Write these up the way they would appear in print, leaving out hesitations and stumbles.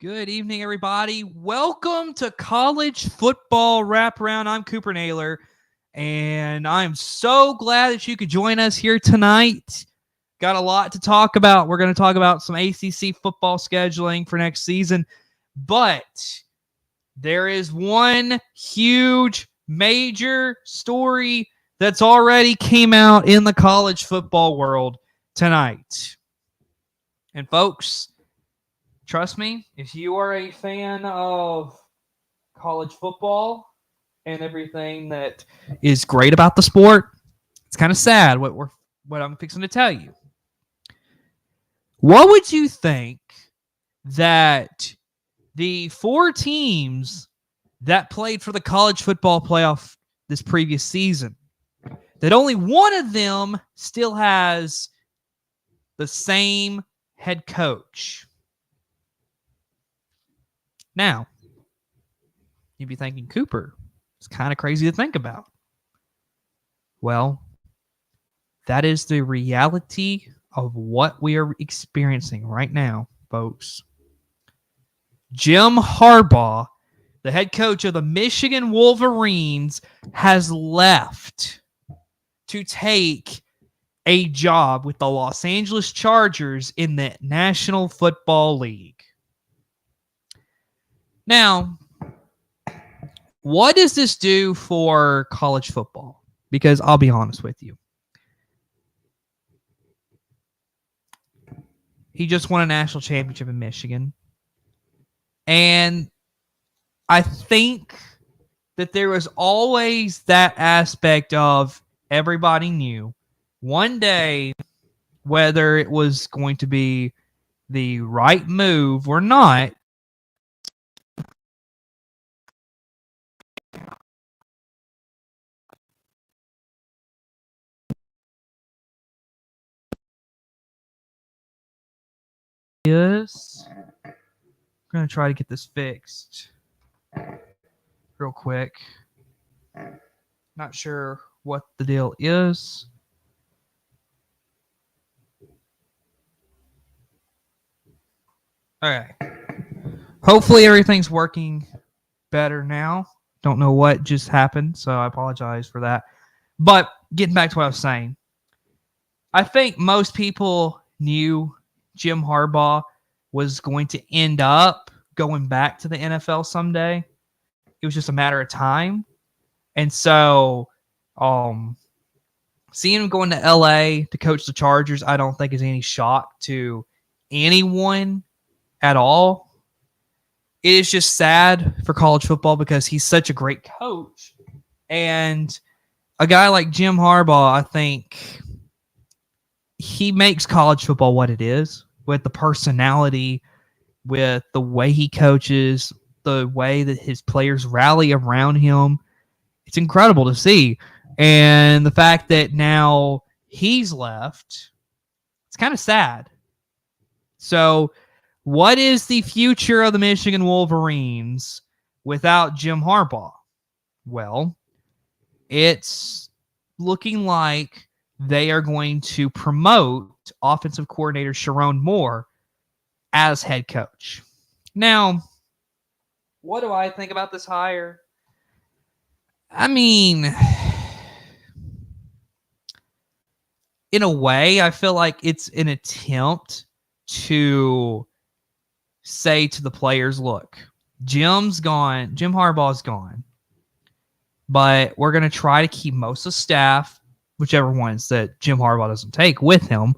Good evening, everybody. Welcome to College Football Wraparound. I'm Cooper Naylor, and I'm so glad that you could join us here tonight. Got a lot to talk about. We're going to talk about some ACC football scheduling for next season, but there is one huge, major story that's already came out in the college football world tonight. And folks, trust me, if you are a fan of college football and everything that is great about the sport, it's kind of sad what I'm fixing to tell you. What would you think that the four teams that played for the college football playoff this previous season, that only one of them still has the same head coach? Now, you'd be thinking, Cooper, it's kind of crazy to think about. Well, that is the reality of what we are experiencing right now, folks. Jim Harbaugh, the head coach of the Michigan Wolverines, has left to take a job with the Los Angeles Chargers in the National Football League. Now, what does this do for college football? Because I'll be honest with you. He just won a national championship in Michigan. And I think that there was always that aspect of everybody knew one day whether it was going to be the right move or not. Yes. I'm going to try to get this fixed real quick. Not sure what the deal is. Okay. Hopefully everything's working better now. Don't know what just happened, so I apologize for that. But getting back to what I was saying, I think most people knew Jim Harbaugh was going to end up going back to the NFL someday. It was just a matter of time. And so seeing him going to LA to coach the Chargers, I don't think is any shock to anyone at all. It is just sad for college football because he's such a great coach. And a guy like Jim Harbaugh, I think he makes college football what it is, with the personality, with the way he coaches, the way that his players rally around him. It's incredible to see. And the fact that now he's left, it's kind of sad. So what is the future of the Michigan Wolverines without Jim Harbaugh? Well, it's looking like they are going to promote offensive coordinator Sharon Moore as head coach. Now, what do I think about this hire? I mean, in a way, I feel like it's an attempt to say to the players, look, Jim Harbaugh's gone, but we're going to try to keep most of the staff, whichever ones that Jim Harbaugh doesn't take, with him,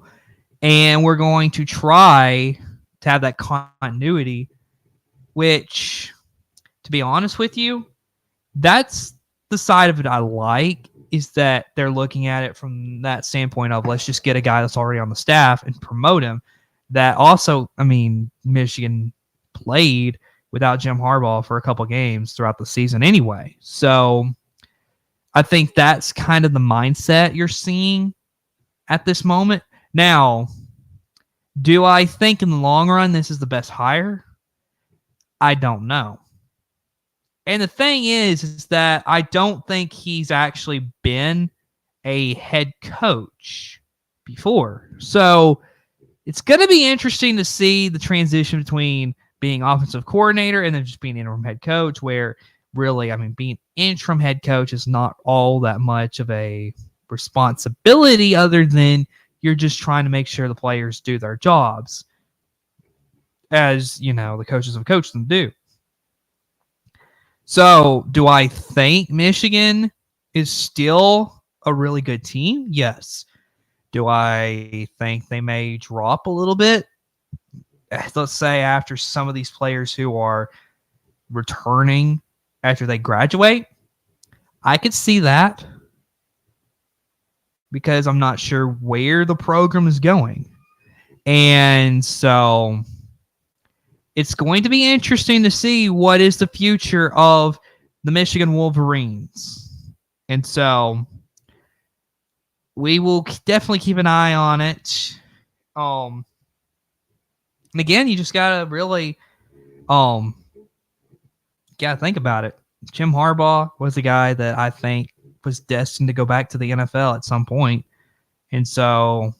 and we're going to try to have that continuity, which, to be honest with you, that's the side of it I like, is that they're looking at it from that standpoint of, let's just get a guy that's already on the staff and promote him. That also, I mean, Michigan played without Jim Harbaugh for a couple games throughout the season anyway. So I think that's kind of the mindset you're seeing at this moment. Now, do I think in the long run this is the best hire? I don't know. And the thing is that I don't think he's actually been a head coach before. So it's going to be interesting to see the transition between being offensive coordinator and then just being interim head coach, where really, I mean, being interim head coach is not all that much of a responsibility other than you're just trying to make sure the players do their jobs as, the coaches have coached them do. So, do I think Michigan is still a really good team? Yes. Do I think they may drop a little bit? Let's say after some of these players who are returning after they graduate, I could see that because I'm not sure where the program is going. And so it's going to be interesting to see what is the future of the Michigan Wolverines. And so we will definitely keep an eye on it. And again, you just gotta really gotta think about it. Jim Harbaugh was a guy that I think was destined to go back to the NFL at some point. And so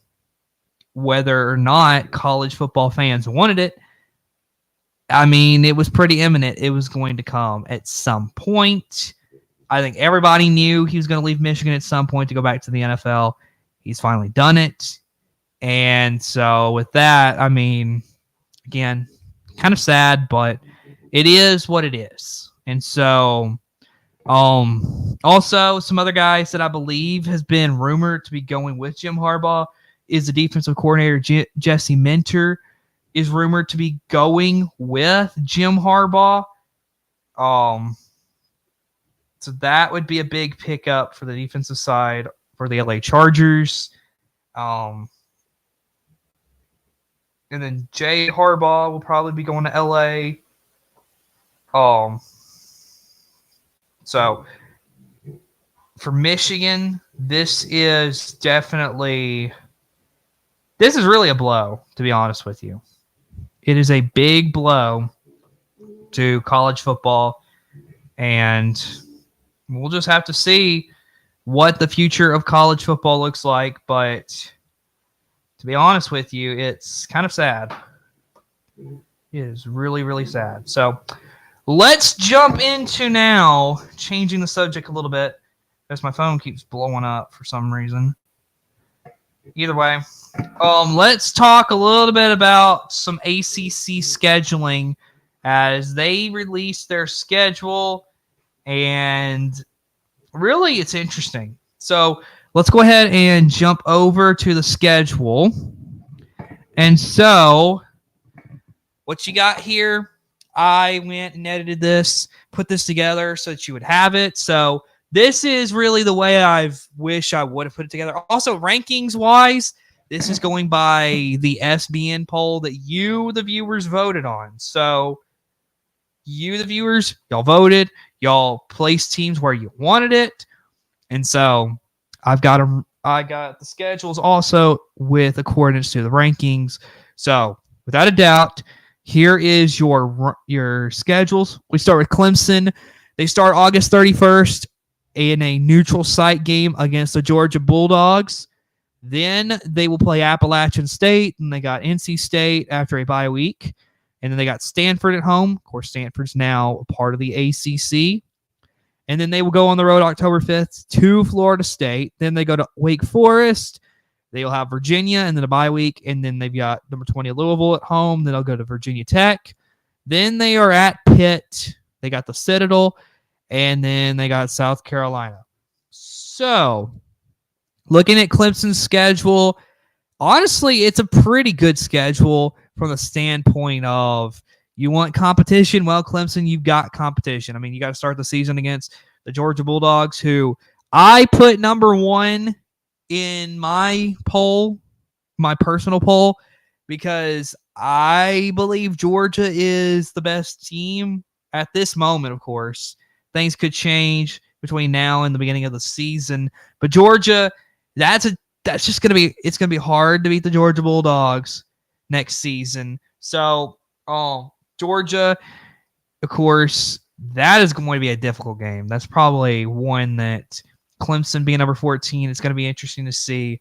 whether or not college football fans wanted it, I mean, it was pretty imminent. It was going to come at some point. I think everybody knew he was going to leave Michigan at some point to go back to the NFL. He's finally done it. And so with that, I mean, again, kind of sad, but it is what it is. And so also some other guys that I believe has been rumored to be going with Jim Harbaugh is the defensive coordinator Jesse Minter is rumored to be going with Jim Harbaugh. So that would be a big pickup for the defensive side for the LA Chargers. And then Jay Harbaugh will probably be going to LA. So for Michigan, this is really a blow, to be honest with you. It is a big blow to college football, and we'll just have to see what the future of college football looks like. But to be honest with you, it's kind of sad. It is really, really sad. So let's jump into now changing the subject a little bit, as my phone keeps blowing up for some reason. Either way, let's talk a little bit about some ACC scheduling as they release their schedule, and really it's interesting. So let's go ahead and jump over to the schedule. And so what you got here, I went and edited this, put this together so that you would have it. So this is really the way I wish I would have put it together. Also, rankings-wise, this is going by the SBN poll that you, the viewers, voted on. So you, the viewers, y'all voted. Y'all placed teams where you wanted it. And so I got the schedules also with accordance to the rankings. So without a doubt, here is your schedules. We start with Clemson. They start August 31st in a neutral site game against the Georgia Bulldogs. Then they will play Appalachian State, and they got NC State after a bye week. And then they got Stanford at home. Of course, Stanford's now a part of the ACC. And then they will go on the road October 5th to Florida State. Then they go to Wake Forest. They'll have Virginia and then a bye week. And then they've got number 20 Louisville at home. Then they'll go to Virginia Tech. Then they are at Pitt. They got the Citadel. And then they got South Carolina. So, looking at Clemson's schedule, honestly, it's a pretty good schedule from the standpoint of you want competition. Well, Clemson, you've got competition. I mean, you got to start the season against the Georgia Bulldogs, who I put number one in my poll, my personal poll, because I believe Georgia is the best team at this moment, of course. Things could change between now and the beginning of the season. But Georgia, that's just going to be hard to beat the Georgia Bulldogs next season. So, Georgia, of course, that is going to be a difficult game. That's probably one that Clemson being number 14, it's going to be interesting to see.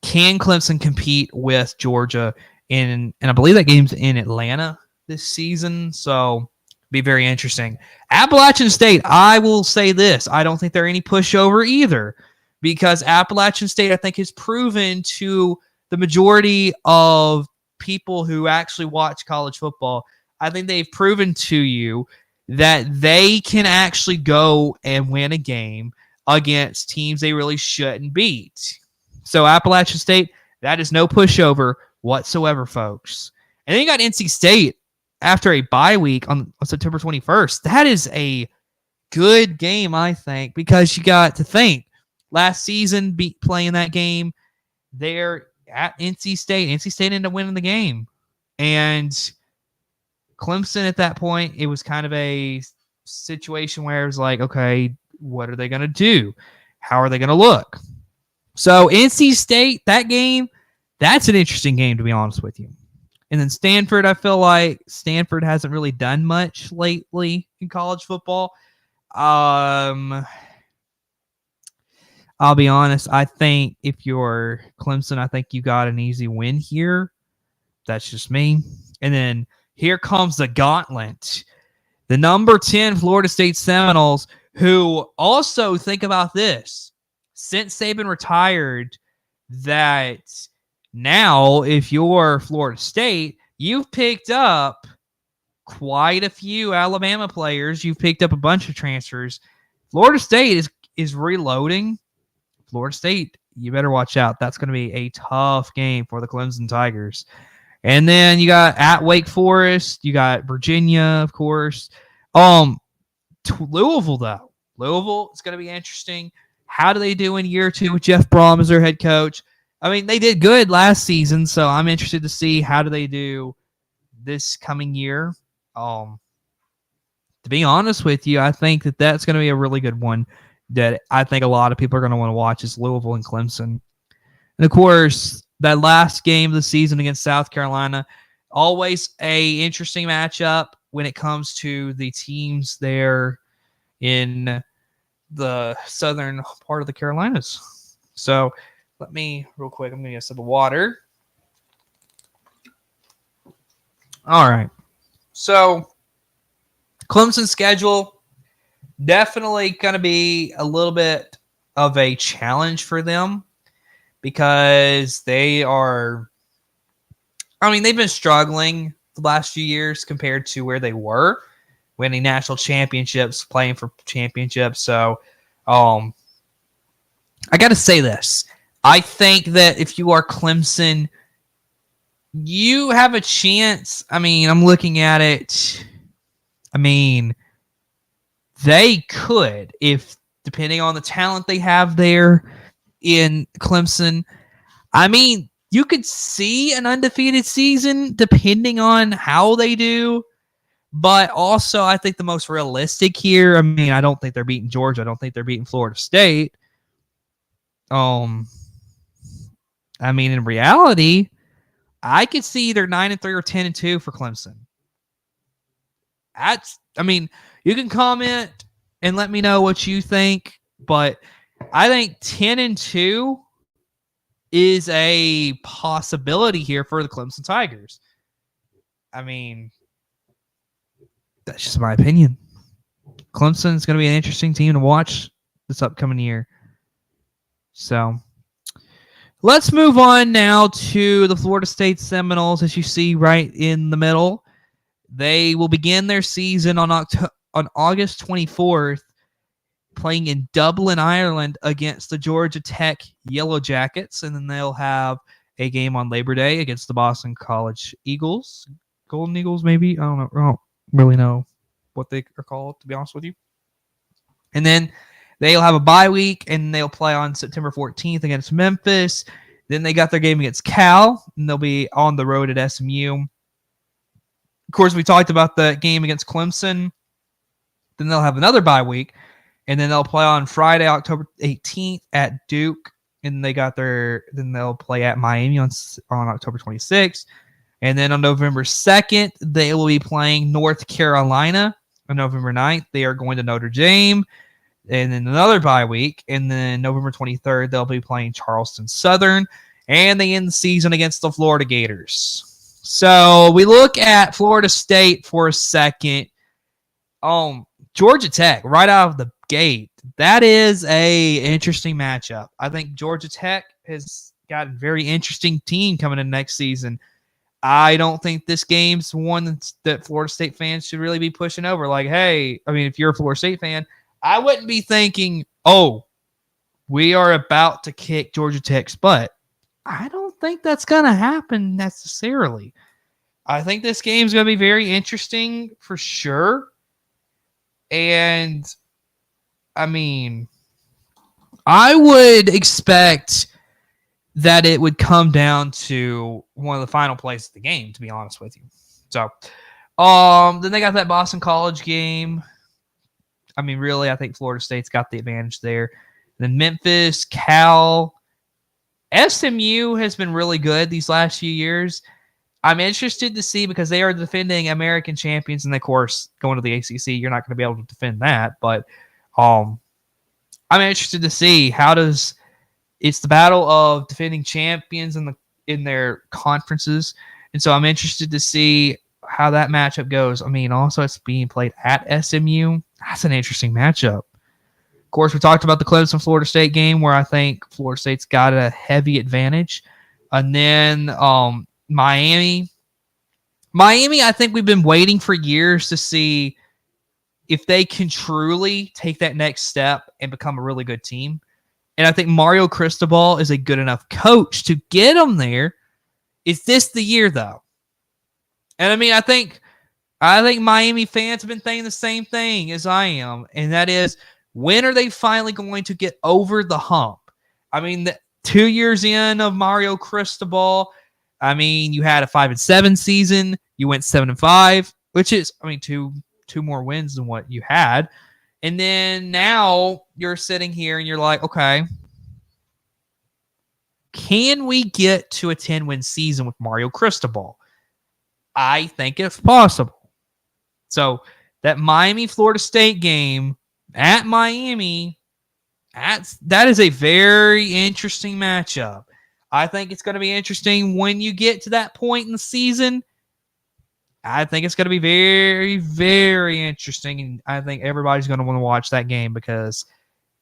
Can Clemson compete with Georgia and I believe that game's in Atlanta. this season, so be very interesting. Appalachian State, I will say this. I don't think they're any pushover either, because Appalachian State, I think, has proven to the majority of people who actually watch college football, I think they've proven to you that they can actually go and win a game against teams they really shouldn't beat. So Appalachian State, that is no pushover whatsoever, folks. And then you got NC State after a bye week on September 21st. That is a good game, I think, because you got to think last season playing that game there at NC State. NC State ended up winning the game. And Clemson at that point, it was kind of a situation where it was like, okay, what are they going to do? How are they going to look? So NC State, that game, that's an interesting game, to be honest with you. And then Stanford, I feel like Stanford hasn't really done much lately in college football. I'll be honest. I think if you're Clemson, I think you got an easy win here. That's just me. And then here comes the gauntlet. The number 10 Florida State Seminoles, who also, think about this, since they've been retired, that now, if you're Florida State, you've picked up quite a few Alabama players. You've picked up a bunch of transfers. Florida State is reloading. Florida State, you better watch out. That's going to be a tough game for the Clemson Tigers. And then you got at Wake Forest. You got Virginia, of course. Louisville, though. Louisville is going to be interesting. How do they do in year 2 with Jeff Brom as their head coach? I mean, they did good last season, so I'm interested to see how do they do this coming year. To be honest with you, I think that's going to be a really good one that I think a lot of people are going to want to watch is Louisville and Clemson. And, of course, that last game of the season against South Carolina, always a interesting matchup when it comes to the teams there in the southern part of the Carolinas. So, let me, real quick, I'm going to get a sip of water. All right. So, Clemson's schedule, definitely going to be a little bit of a challenge for them because they've been struggling the last few years compared to where they were, winning national championships, playing for championships. So, I got to say this. I think that if you are Clemson, you have a chance. I mean, I'm looking at it. I mean, they could, if depending on the talent they have there in Clemson. I mean, you could see an undefeated season depending on how they do. But also, I think the most realistic here, I mean, I don't think they're beating Georgia. I don't think they're beating Florida State. I mean, in reality, I could see either 9-3 or 10-2 for Clemson. You can comment and let me know what you think, but I think 10-2 is a possibility here for the Clemson Tigers. I mean, that's just my opinion. Clemson's going to be an interesting team to watch this upcoming year. So, let's move on now to the Florida State Seminoles, as you see right in the middle. They will begin their season on August 24th, playing in Dublin, Ireland, against the Georgia Tech Yellow Jackets, and then they'll have a game on Labor Day against the Boston College Eagles. Golden Eagles, maybe? I don't really know what they are called, to be honest with you. And then they'll have a bye week, and they'll play on September 14th against Memphis. Then they got their game against Cal, and they'll be on the road at SMU. Of course, we talked about the game against Clemson. Then they'll have another bye week, and then they'll play on Friday, October 18th at Duke, and then they'll play at Miami on October 26th. And then on November 2nd, they will be playing North Carolina. On November 9th, they are going to Notre Dame. And then another bye week. And then November 23rd, they'll be playing Charleston Southern. And they end the season against the Florida Gators. So we look at Florida State for a second. Georgia Tech, right out of the gate. That is a interesting matchup. I think Georgia Tech has got a very interesting team coming in next season. I don't think this game's one that Florida State fans should really be pushing over. Like, hey, I mean, if you're a Florida State fan, I wouldn't be thinking, oh, we are about to kick Georgia Tech's butt. I don't think that's going to happen necessarily. I think this game's going to be very interesting for sure. And, I mean, I would expect that it would come down to one of the final plays of the game, to be honest with you. So, then they got that Boston College game. I mean, really, I think Florida State's got the advantage there. Then Memphis, Cal, SMU has been really good these last few years. I'm interested to see because they are defending American champions, and of course, going to the ACC, you're not going to be able to defend that. But I'm interested to see how does it's the battle of defending champions in their conferences, and so I'm interested to see how that matchup goes. I mean, also it's being played at SMU. That's an interesting matchup. Of course, we talked about the Clemson Florida State game where I think Florida State's got a heavy advantage, and then Miami, I think we've been waiting for years to see if they can truly take that next step and become a really good team. And I think Mario Cristobal is a good enough coach to get them there. Is this the year, though? And I mean, I think Miami fans have been saying the same thing as I am, and that is, when are they finally going to get over the hump? I mean, 2 years in of Mario Cristobal, I mean, you had a 5-7 season. You went 7-5, which is, I mean, two more wins than what you had. And then now you're sitting here and you're like, okay, can we get to a 10-win season with Mario Cristobal? I think it's possible. So that Miami-Florida State game at Miami, that is a very interesting matchup. I think it's going to be interesting when you get to that point in the season. I think it's going to be very, very interesting, and I think everybody's going to want to watch that game because,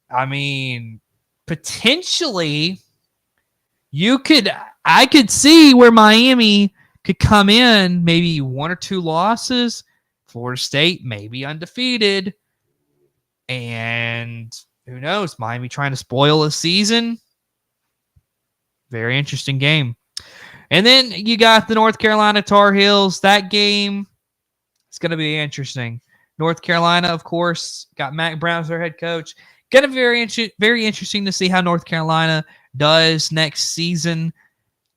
I mean, potentially I could see where Miami could come in maybe 1 or 2 losses, Florida State maybe undefeated, and who knows, Miami trying to spoil a season. Very interesting game. And then you got the North Carolina Tar Heels. That game is going to be interesting. North Carolina, of course, got Mac Brown as their head coach. Going to be very interesting to see how North Carolina does next season.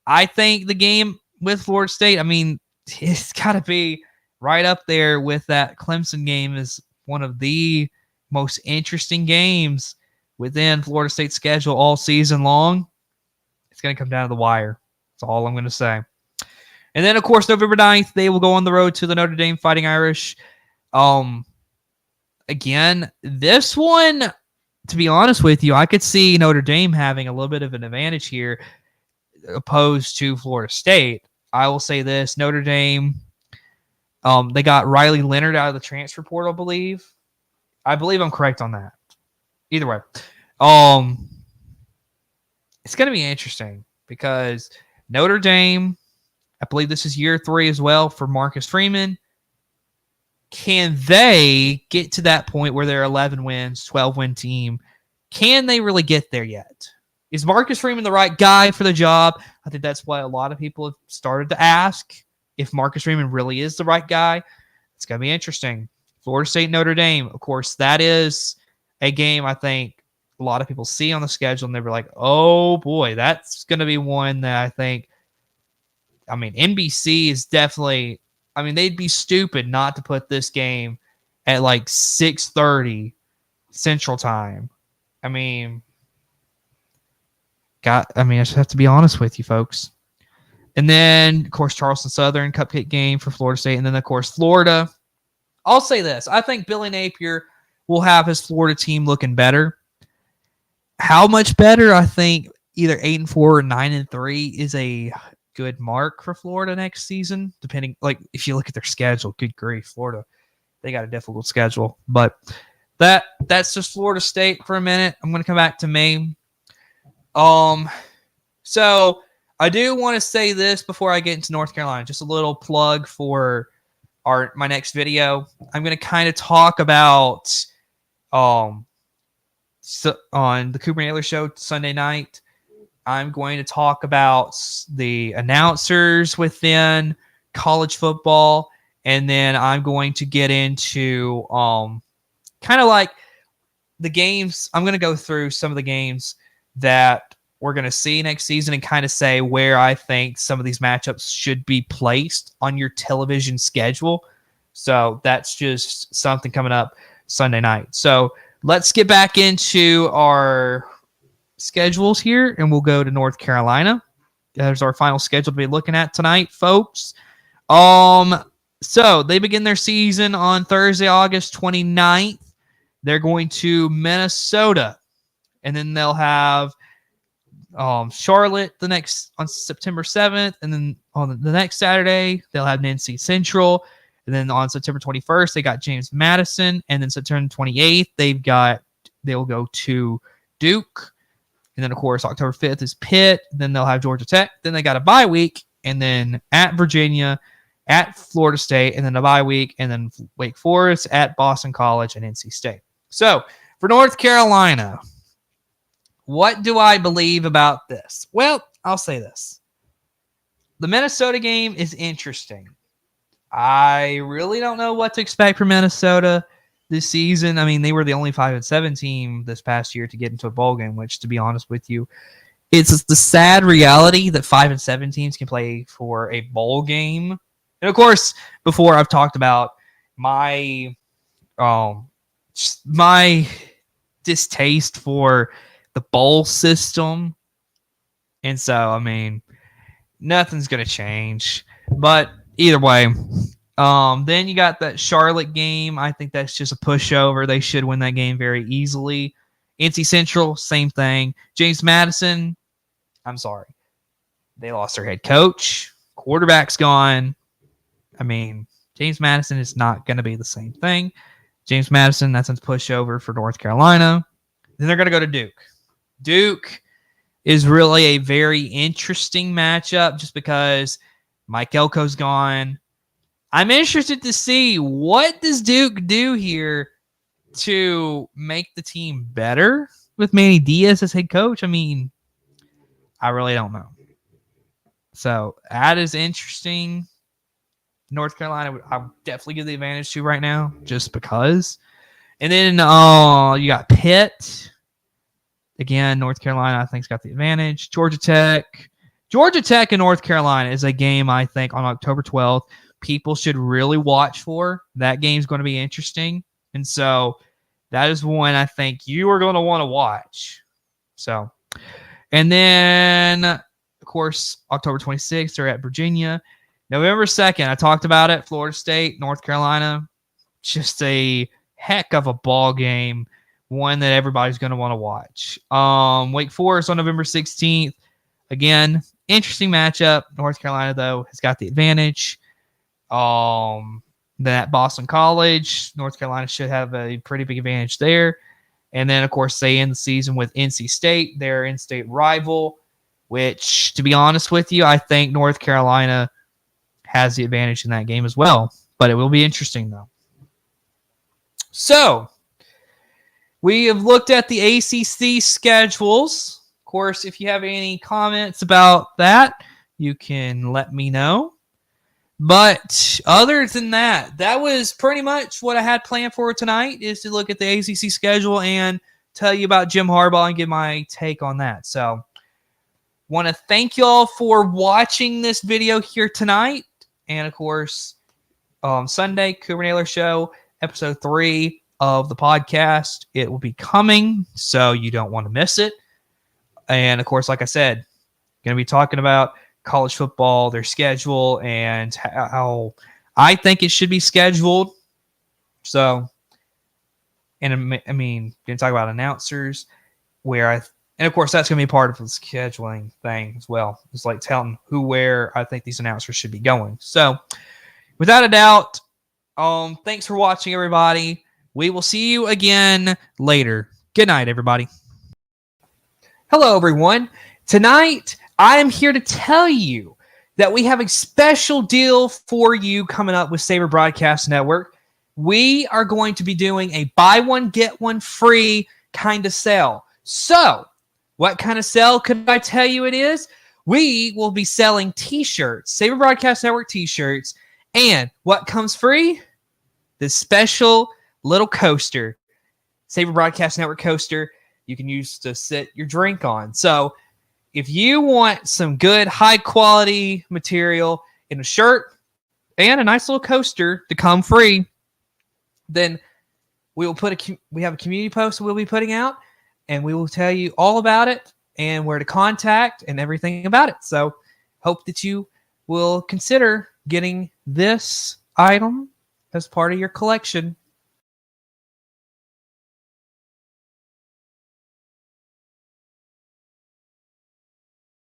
I think the game with Florida State, I mean, it's got to be right up there with that Clemson game as one of the most interesting games within Florida State's schedule all season long. It's going to come down to the wire. That's all I'm going to say. And then, of course, November 9th, they will go on the road to the Notre Dame Fighting Irish. Again, this one, to be honest with you, I could see Notre Dame having a little bit of an advantage here opposed to Florida State. I will say this, Notre Dame, they got Riley Leonard out of the transfer portal, I believe. I believe I'm correct on that. Either way. It's going to be interesting because Notre Dame, I believe this is year 3 as well for Marcus Freeman. Can they get to that point where they're 11 wins, 12-win team? Can they really get there yet? Is Marcus Freeman the right guy for the job? I think that's what a lot of people have started to ask. If Marcus Freeman really is the right guy, it's going to be interesting. Florida State, Notre Dame, of course, that is a game I think a lot of people see on the schedule, and they're like, oh, boy, that's going to be one that I think, I mean, NBC is definitely, I mean, they'd be stupid not to put this game at like 6:30 Central Time. I mean, I just have to be honest with you, folks. And then, of course, Charleston Southern cupcake game for Florida State. And then, of course, Florida. I'll say this. I think Billy Napier will have his Florida team looking better. How much better? I think either 8-4 or 9-3 is a good mark for Florida next season, depending, like, if you look at their schedule, good grief, Florida, they got a difficult schedule. But that's just Florida State for a minute. I'm going to come back to me. So I do want to say this before I get into North Carolina, just a little plug for my next video. I'm going to kind of talk about on the Cooper Naylor Show Sunday night. I'm going to talk about the announcers within college football, and then I'm going to get into kind of like the games. I'm going to go through some of the games that we're going to see next season and kind of say where I think some of these matchups should be placed on your television schedule. So that's just something coming up Sunday night. So let's get back into our schedules here, and we'll go to North Carolina. There's our final schedule to be looking at tonight, folks. So they begin their season on Thursday, August 29th. They're going to Minnesota, and then they'll have Charlotte on September 7th, and then on the next Saturday they'll have NC Central, and then on September 21st they got James Madison, and then September 28th they'll go to Duke. And then, of course, October 5th is Pitt. Then they'll have Georgia Tech. Then they got a bye week. And then at Virginia, at Florida State, and then a bye week. And then Wake Forest, at Boston College, and NC State. So, for North Carolina, what do I believe about this? Well, I'll say this. The Minnesota game is interesting. I really don't know what to expect from Minnesota this season. I mean, they were the only 5-7 team this past year to get into a bowl game, which, to be honest with you, it's the sad reality that 5-7 teams can play for a bowl game. And of course, before I've talked about my distaste for the bowl system. And so, I mean, nothing's going to change. But either way, then you got that Charlotte game. I think that's just a pushover. They should win that game very easily. NC Central, same thing. James Madison, I'm sorry. They lost their head coach. Quarterback's gone. I mean, James Madison is not going to be the same thing. James Madison, that's a pushover for North Carolina. Then they're going to go to Duke. Duke is really a very interesting matchup just because Mike Elko's gone. I'm interested to see what does Duke do here to make the team better with Manny Diaz as head coach. I mean, I really don't know. So that is interesting. North Carolina, I'll definitely give the advantage to right now just because. And then you got Pitt. Again, North Carolina, I think, has got the advantage. Georgia Tech and North Carolina is a game, I think, on October 12th. People should really watch for. That game's going to be interesting. And so that is one I think you are going to want to watch. So, and then, of course, October 26th, they're at Virginia. November 2nd, I talked about it, Florida State, North Carolina. Just a heck of a ball game, one that everybody's going to want to watch. Wake Forest on November 16th. Again, interesting matchup. North Carolina, though, has got the advantage. Then at Boston College, North Carolina should have a pretty big advantage there. And then, of course, they end the season with NC State, their in-state rival, which, to be honest with you, I think North Carolina has the advantage in that game as well. But it will be interesting, though. So, we have looked at the ACC schedules. Of course, if you have any comments about that, you can let me know. But other than that, that was pretty much what I had planned for tonight, is to look at the ACC schedule and tell you about Jim Harbaugh and give my take on that. So, want to thank y'all for watching this video here tonight. And, of course, Sunday, Cooper Naylor Show, episode 3 of the podcast. It will be coming, so you don't want to miss it. And, of course, like I said, going to be talking about college football, their schedule, and how I think it should be scheduled. So, and I mean, going to talk about announcers, where And of course, that's going to be part of the scheduling thing as well. It's like telling who, where I think these announcers should be going. So, without a doubt, thanks for watching, everybody. We will see you again later. Good night, everybody. Hello, everyone. Tonight, I am here to tell you that we have a special deal for you coming up with Saber Broadcast Network. We are going to be doing a buy one, get one free kind of sale. So, what kind of sale could I tell you it is? We will be selling t-shirts, Saber Broadcast Network t-shirts, and what comes free? This special little coaster, Saber Broadcast Network coaster you can use to sit your drink on. So if you want some good, high-quality material in a shirt and a nice little coaster to come free, then we have a community post we'll be putting out, and we will tell you all about it and where to contact and everything about it. So hope that you will consider getting this item as part of your collection.